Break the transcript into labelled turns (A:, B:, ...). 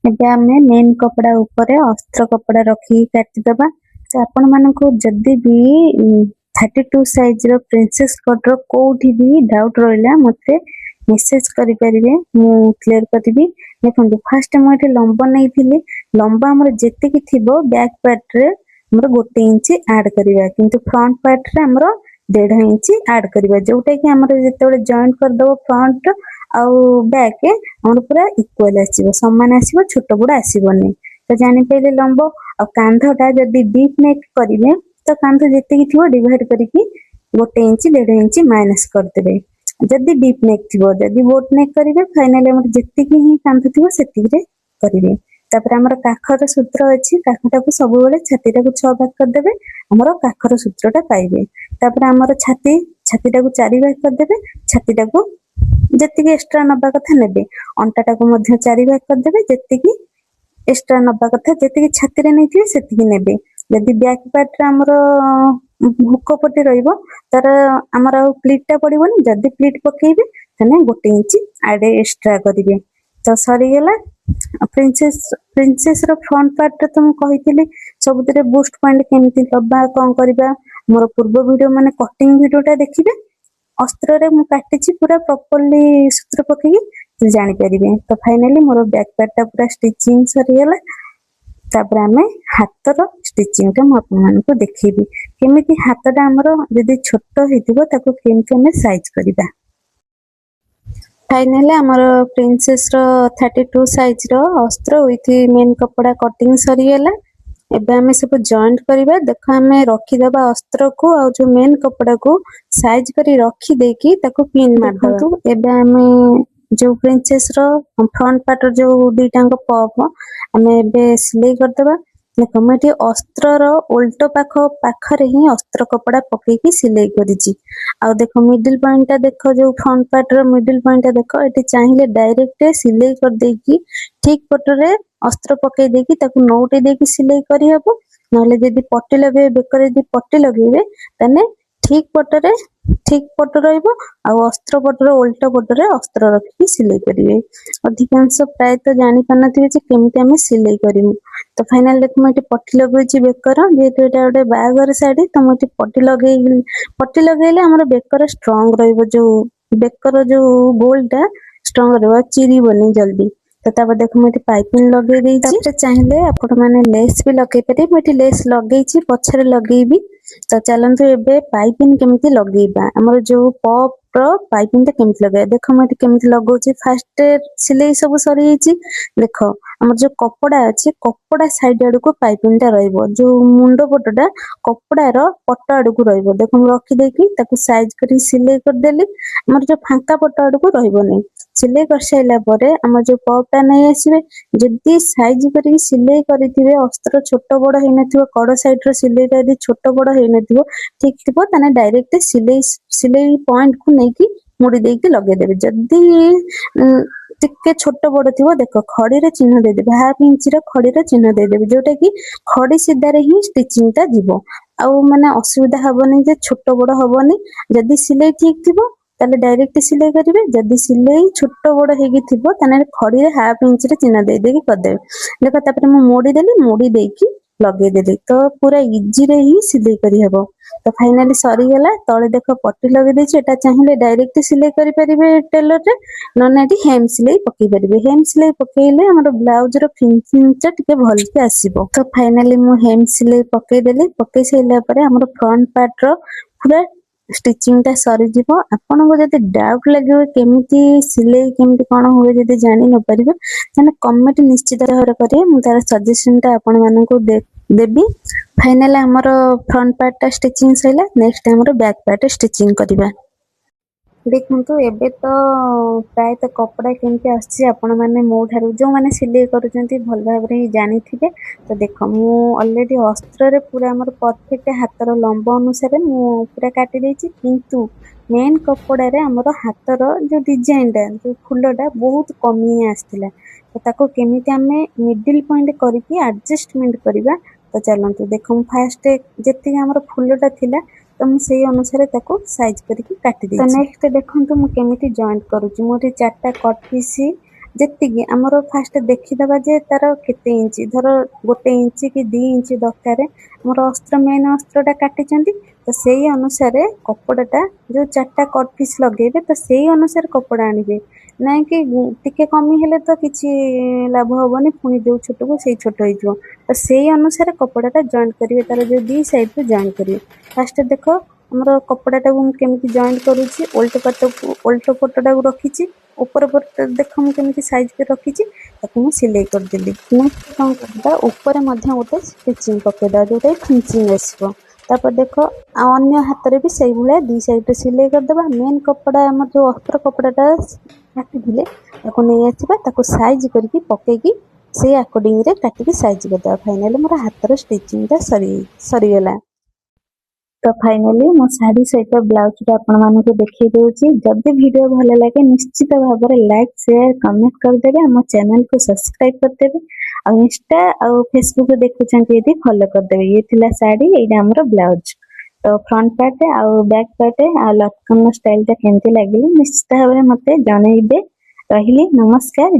A: एबे आमे मेन कपड़ा ऊपर अस्त्र कपड़ा रखी काटिदबा। तो आपण मानकु जदि भी 32 साइज रो प्रिंसेस कट रो कोठी भी डाउट रहला मते मेसेज करि परिबे, मु क्लियर करबी। देखंतु फास्ट मु एटे लंबा नै थिली, लंबा हमर जेते कि थिबो बैक पार्ट रे हमर 1 इंच ऐड करिवा, किंतु फ्रंट पार्ट रे हमर 1.5 इंच ऐड करिवा, जोटा कि हमर जेतेबे जॉइंट कर दबो फ्रंट आउ बैक हमर पूरा इक्वल आसीबो, समान आसीबो, छोट बड़ आसीबोनी। तो जानि पइले लंबो आ कांधटा जदि डीप नेक करिवे तो कांध जेते कि थिबो डिवाइड करिकि 1 इंच 1.5 इंच माइनस कर देबे। जदि डीप नेक थिबो, जदि बोट नेक करिवे फाइनली हमर जेते कि ही कांध थिबो सेति रे करिवे। तापर हमर काखर सूत्र अछि, काखटाकू सब बेले छातीटाकू 6 भाग कर देबे, हमर काखर सूत्रटा पाइबे। तापर हमर छातीटाकू 4 भाग कर देबे, छातीटाकू जेतिकी एक्स्ट्रा नबा कथा नेबे, अंटाटाकू मध्य 4 भाग कर देबे, जेतिकी एक्स्ट्रा नबा कथा जेतिकी छाती रे नैथिबे सेतिकी नेबे। यदि बैक पार्ट रे हमर हुक पट्टी रहइबो तर हमर प्लीटटा पडिबोनी, जदि प्लीट पकेइबे तने 1 इंच आड एक्स्ट्रा करिवे। तो सरी गेला प्रिंसेस रो फ्रंट पार्ट रे तो मु कहितली सबुतरे बूस्ट पॉइंट केमति लबा कोन करबा, मोर पूर्व वीडियो माने कटिंग वीडियोटा देखिबे। अस्त्र रे मु काटिची पूरा प्रॉपर्ली सूत्र पकेई जानि परिबे। तो फाइनली मोर बैक पार्ट पूरा स्टिचिंग सरी गेला। तापर आमे हातर स्टिचिंग टा मु आपन मानको देखिबी, केमिति हातटा हमर जदि छोट हेतिबो ताको केमति हमें साइज करिबा। फाइनली हमर प्रिंसेस रो 32 साइज रो अस्त्र विथ मेन कपड़ा कटिंग सरी गेला। एबे हमें सब जॉइंट करिबा। देखो हमें रखी दबा अस्त्र को और जो मेन कपड़ा को साइज करी रखी देकी ताको पिन मार दबा। एबे हमें जो प्रिंसेस रो फ्रंट पार्ट जो दुईटांग पप हमें एबे सिलाई कर दबा। देखो मैं ये अस्त्र रो उल्टो पाखरे ही अस्त्र कपड़ा पकेकी सिलाई करिची। आ देखो मिडिल पॉइंट टा देखो, जो फ्रंट पार्ट रो मिडिल पॉइंट टा देखो, एटी चाहिले डायरेक्ट सिलाई कर देकी ठीक पटरे अस्त्र पकई देकी ताकू नौटे देकी सिलाई करी हबो। नहले जदि पट्टी लगे बेकर जदि पट्टी लगेबे तने ठीक पट रहइबो आ अस्त्र पटर उल्टा पटरे अस्त्र रखी सिलाई करिवे। अधिकांश प्राय तो जानि पानथिबे जे केमति हमें सिलाई करिमु। तो फाइनल देखो मैं पट्टी लगेछि बेकर, जेहेतु एटा गोटे बाहागर साड़ी तो मैं पट्टी लगेले हमर बेकर स्ट्रांग रहइबो, जो बेकर जो गोलटा स्ट्रांग रहइबो, चिरिबोनी जल्दी। तो तापर देखो मैं पाइपिंग लगे देछि। तापर चाहिले आपण माने लेस भी लगे पारे, मैं लेस लगेछि पछरे लगेबी। तो चलंतु एबे पाइपिंग केमति लगेबा, हमर जो पप रो पाइपिंग ता केमति लगे देखो मैं केमति लगौछि। फास्ट सिलाई सब सरी जाइछि। देखो हमर जो कपड़ा अछि, कपड़ा साइड आडू को पाइपिंग ता रहइबो, जो मुंडो पटटा कपड़ा रो पट आडू को रहइबो। देखो मैं रखी देकी ताकू साइज करी सिलाई कर देली। हमर जो फांका पट आडू को रहइबो नै, सिलाई कर साइला परे हमर जो पपटा नै आसीबे। जदि साइज करी सिलाई करिथिबे अस्त्र छोट बड़ हेइ नथिबो, कड़ साइड रो सिलाईटा यदि छोट बड़ हेइ नथिबो ठीक थिबो तने डायरेक्ट सिलाई पॉइंट को नेकी मुड़ी देकी लगे देबे। जदि टिके छोट बड़ थिबो देखो खड़ी रे चिन्ह दे देबे, हाफ इंच रो खड़ी रे चिन्ह दे देबे, जोटा कि खड़ी सीधा रे ही स्टिचिंग ता जीवो। आउ माने असुविधा हबनी जे छोट बड़ हबनी। जदि सिलाई ठीक थिबो ताले डायरेक्ट सिलाई करिवे, जदि सिलाई छोट बड़ हेगी थिबो तने खड़ी रे हाफ इंच रे चिन्ह दे देकी कर देबे। देखो तापर मु मोड़ी देली, मोड़ी देकी लगे देली, तो पूरा इजी रे ही सिलाई करी हबो। तो फाइनली सरी गेला। तळे देखो पट्टी लगे देछि, एटा चाहिले डायरेक्ट सिलाई करि परिबे टेलर रे, नने एटी हेम सिलाई पकई परिबे। हेम सिलाई पकेइले हमर ब्लाउज रो फिनिशिंग टा टिके भल से आसीबो। तो फाइनली मु हेम सिलाई पकई देली। पकई सैला परे हमर फ्रंट पार्ट रो पूरा स्टिचिंग टा सरी जीवो। आपन को जदि डाउट लागियो केमिति सिलाई केमिति कोन होय जदि जानि न परिबे तने कमेंट निश्चित भाବରେ करिए, मु तार सजेशन टा आपन मानन को देबी। फाइनली हमर फ्रंट पार्ट टा स्टिचिंग सैला, नेक्स्ट हमर बैक पार्ट स्टिचिंग करिबा। देखंतु एबे तो प्राय तो कपड़ा केमती आछि आपण माने मो ठारू जो माने सिलाई करूचंती भल भाबरे ही जानि थिबे। तो देखो मु ऑलरेडी अस्त्र रे पूरा हमर परफेक्ट हातर लंब अनुसार मु पूरा काटी देछि, किंतु मेन कपड़ा रे हमर हातर जो डिजाइन टा जो फुलटा बहुत कमी आस्थिला। तो ताको केमिति हमें मिडिल पॉइंट करके एडजस्टमेंट करिबा। तो चलंतु देखो फास्ट जेति हमर फुलटा थिला तो मु सेही अनुसार ताको साइज करके काटी देछि। तो नेक्स्ट देखंतु मु केमिति जॉइंट करूची। मोटे चारटा कट पीस ଯେତିକି ଆମର ଫାଷ୍ଟ ଦେଖିଦବା ଯେ ତାର କେତେ ଇଞ୍ଚ, ଧର 1 ଇଞ୍ଚ କି 2 ଇଞ୍ଚ ଦରକାର ଆମର ଅସ୍ତ୍ର, ମେନ୍ ଅସ୍ତ୍ରଟା କାଟିଛନ୍ତି, ତ ସେଇ ଅନୁସାରେ କପଡ଼ାଟା ଯୋଉ 4ଟା କଟ୍ ପିସ୍ ଲଗେଇବେ ତ ସେଇ ଅନୁସାରେ କପଡ଼ା ଆଣିବେ, ନାଇଁ କି ଟିକେ କମି ହେଲେ ତ କିଛି ଲାଭ ହବନି, ପୁଣି ଯୋଉ ଛୋଟକୁ ସେଇ ଛୋଟ ହେଇଯିବ। ତ ସେଇ ଅନୁସାରେ କପଡ଼ାଟା ଜଏଣ୍ଟ କରିବେ, ତାର ଯୋଉ 2 ସାଇଡରୁ ଜଏଣ୍ଟ କରିବେ। ଫାଷ୍ଟ ଦେଖ ଆମର କପଡ଼ାଟାକୁ ମୁଁ କେମିତି ଜଏଣ୍ଟ କରୁଛି, ଓଲଟ ପଟଟାକୁ ରଖିଛି, ଉପର ପଟ ଦେଖ ମୁଁ କେମିତି ସାଇଜ କରି ରଖିଛି, ତାକୁ ମୁଁ ସିଲେଇ କରିଦେଲି। ନେକ୍ସଟ କଣ କରିବା, ଉପରେ ମଧ୍ୟ ଗୋଟେ ଷ୍ଟିଚିଂ ପକେଇଦବା, ଯୋଉଟା ଫିନିସିଂ ଆସିବ। ତାପରେ ଦେଖ ଆଉ ଅନ୍ୟ ହାତରେ ବି ସେଇଭଳିଆ 2 ସାଇଡରେ ସିଲେଇ କରିଦବା। ମେନ୍ କପଡ଼ା ଆମର ଯୋଉ ଅସ୍ତ୍ର କପଡ଼ାଟା କାଟିଥିଲେ ତାକୁ ନେଇ ଆସିବା, ତାକୁ ସାଇଜ କରିକି ପକେଇକି ସେଇ ଆକର୍ଡିଙ୍ଗରେ କାଟିକି ସାଇଜ କରିଦବା। ଫାଇନାଲି ମୋର ହାତର ଷ୍ଟିଚିଂଟା ସରିଗଲା। ତ ଫାଇନାଲି ମୋ ଶାଢ଼ୀ ସହିତ ବ୍ଲାଉଜଟା ଆପଣମାନଙ୍କୁ ଦେଖେଇ ଦଉଛି। ଯଦି ଭିଡ଼ିଓ ଭଲ ଲାଗେ ନିଶ୍ଚିତ ଭାବରେ ଲାଇକ୍, ସେୟାର, କମେଣ୍ଟ କରିଦେବେ। ଆମ ଚ୍ୟାନେଲକୁ ସବସ୍କ୍ରାଇବ କରିଦେବେ। ଆଉ ଇନଷ୍ଟା ଆଉ ଫେସବୁକ୍ ଦେଖୁଛନ୍ତି ଯଦି ଫଲୋ କରିଦେବେ। ଇଏ ଥିଲା ଶାଢ଼ୀ, ଏଇଟା ଆମର ବ୍ଲାଉଜ। ତ ଫ୍ରଣ୍ଟ ପାର୍ଟ ଆଉ ବ୍ୟାକ୍ ପାର୍ଟ ଆଉ ଲଟକନ ଷ୍ଟାଇଲଟା କେମିତି ଲାଗିଲା ନିଶ୍ଚିତ ଭାବରେ ମତେ ଜଣେଇବେ। ରହିଲି, ନମସ୍କାର।